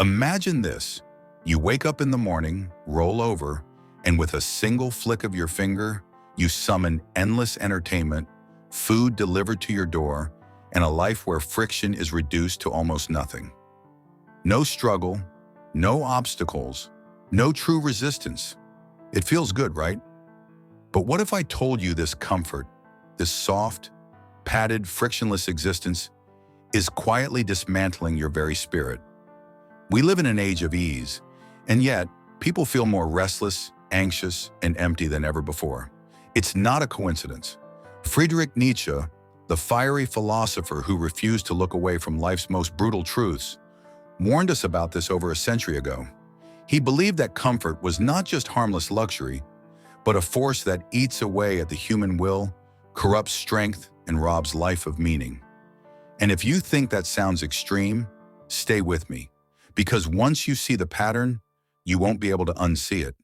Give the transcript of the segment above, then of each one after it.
Imagine this. You wake up in the morning, roll over, and with a single flick of your finger, you summon endless entertainment, food delivered to your door, and a life where friction is reduced to almost nothing. No struggle, no obstacles, no true resistance. It feels good, right? But what if I told you this comfort, this soft, padded, frictionless existence is quietly dismantling your very spirit? We live in an age of ease, and yet people feel more restless, anxious, and empty than ever before. It's not a coincidence. Friedrich Nietzsche, the fiery philosopher who refused to look away from life's most brutal truths, warned us about this over a century ago. He believed that comfort was not just harmless luxury, but a force that eats away at the human will, corrupts strength, and robs life of meaning. And if you think that sounds extreme, stay with me, because once you see the pattern, you won't be able to unsee it.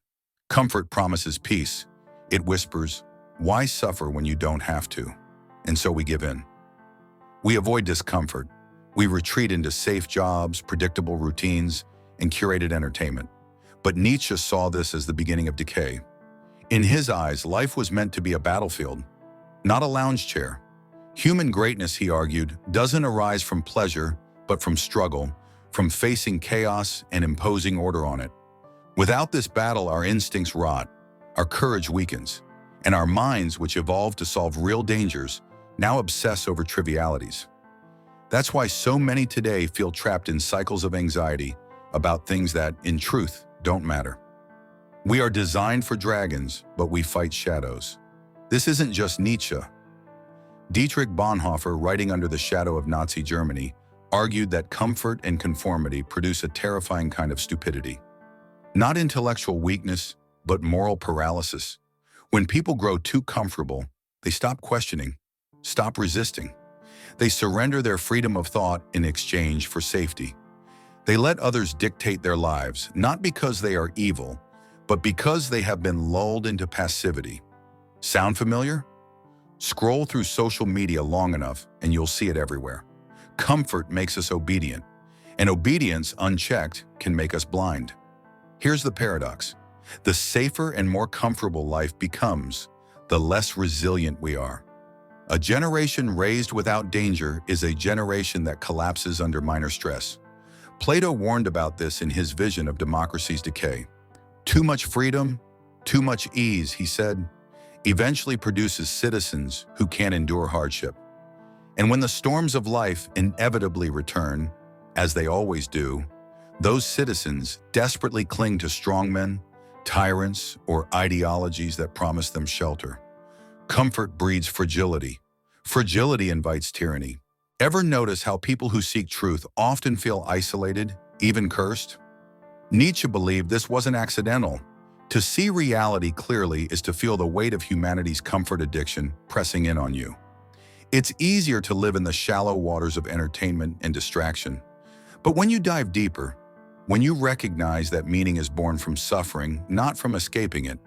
Comfort promises peace. It whispers, "Why suffer when you don't have to?" And so we give in. We avoid discomfort. We retreat into safe jobs, predictable routines, and curated entertainment. But Nietzsche saw this as the beginning of decay. In his eyes, life was meant to be a battlefield, not a lounge chair. Human greatness, he argued, doesn't arise from pleasure, but from struggle, from facing chaos and imposing order on it. Without this battle, our instincts rot, our courage weakens, and our minds, which evolved to solve real dangers, now obsess over trivialities. That's why so many today feel trapped in cycles of anxiety about things that, in truth, don't matter. We are designed for dragons, but we fight shadows. This isn't just Nietzsche. Dietrich Bonhoeffer, writing under the shadow of Nazi Germany, argued that comfort and conformity produce a terrifying kind of stupidity. Not intellectual weakness, but moral paralysis. When people grow too comfortable, they stop questioning, stop resisting. They surrender their freedom of thought in exchange for safety. They let others dictate their lives, not because they are evil, but because they have been lulled into passivity. Sound familiar? Scroll through social media long enough and you'll see it everywhere. Comfort makes us obedient, and obedience unchecked can make us blind. Here's the paradox. The safer and more comfortable life becomes, the less resilient we are. A generation raised without danger is a generation that collapses under minor stress. Plato warned about this in his vision of democracy's decay. Too much freedom, too much ease, he said, eventually produces citizens who can't endure hardship. And when the storms of life inevitably return, as they always do, those citizens desperately cling to strongmen, tyrants, or ideologies that promise them shelter. Comfort breeds fragility. Fragility invites tyranny. Ever notice how people who seek truth often feel isolated, even cursed? Nietzsche believed this wasn't accidental. To see reality clearly is to feel the weight of humanity's comfort addiction pressing in on you. It's easier to live in the shallow waters of entertainment and distraction. But when you dive deeper, when you recognize that meaning is born from suffering, not from escaping it,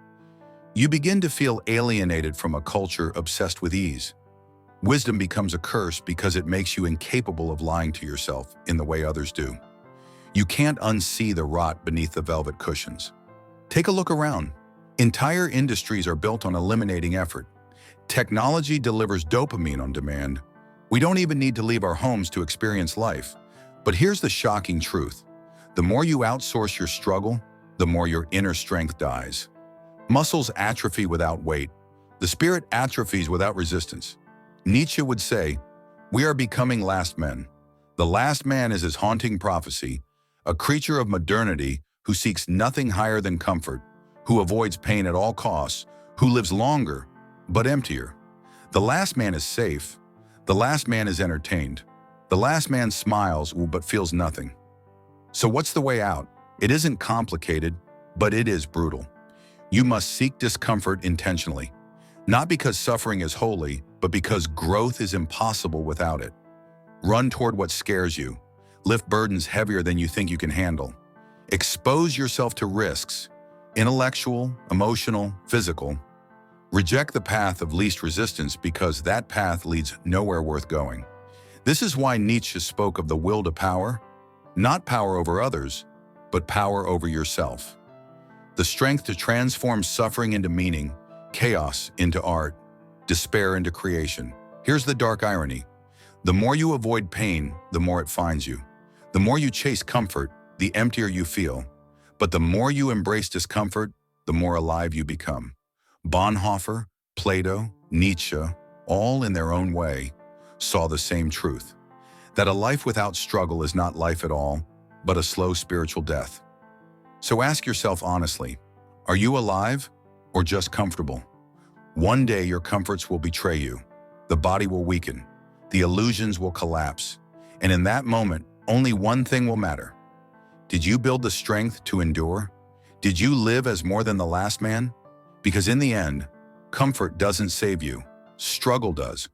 you begin to feel alienated from a culture obsessed with ease. Wisdom becomes a curse because it makes you incapable of lying to yourself in the way others do. You can't unsee the rot beneath the velvet cushions. Take a look around. Entire industries are built on eliminating effort. Technology delivers dopamine on demand. We don't even need to leave our homes to experience life. But here's the shocking truth. The more you outsource your struggle, the more your inner strength dies. Muscles atrophy without weight. The spirit atrophies without resistance. Nietzsche would say, "We are becoming last men." The last man is his haunting prophecy, a creature of modernity who seeks nothing higher than comfort, who avoids pain at all costs, who lives longer, but emptier. The last man is safe. The last man is entertained. The last man smiles but feels nothing. So what's the way out? It isn't complicated, but it is brutal. You must seek discomfort intentionally, not because suffering is holy, but because growth is impossible without it. Run toward what scares you. Lift burdens heavier than you think you can handle. Expose yourself to risks, intellectual, emotional, physical. Reject the path of least resistance because that path leads nowhere worth going. This is why Nietzsche spoke of the will to power. Not power over others, but power over yourself. The strength to transform suffering into meaning, chaos into art, despair into creation. Here's the dark irony. The more you avoid pain, the more it finds you. The more you chase comfort, the emptier you feel. But the more you embrace discomfort, the more alive you become. Bonhoeffer, Plato, Nietzsche, all in their own way, saw the same truth. That a life without struggle is not life at all, but a slow spiritual death. So ask yourself honestly, are you alive or just comfortable? One day your comforts will betray you. The body will weaken. The illusions will collapse. And in that moment, only one thing will matter. Did you build the strength to endure? Did you live as more than the last man? Because in the end, comfort doesn't save you. Struggle does.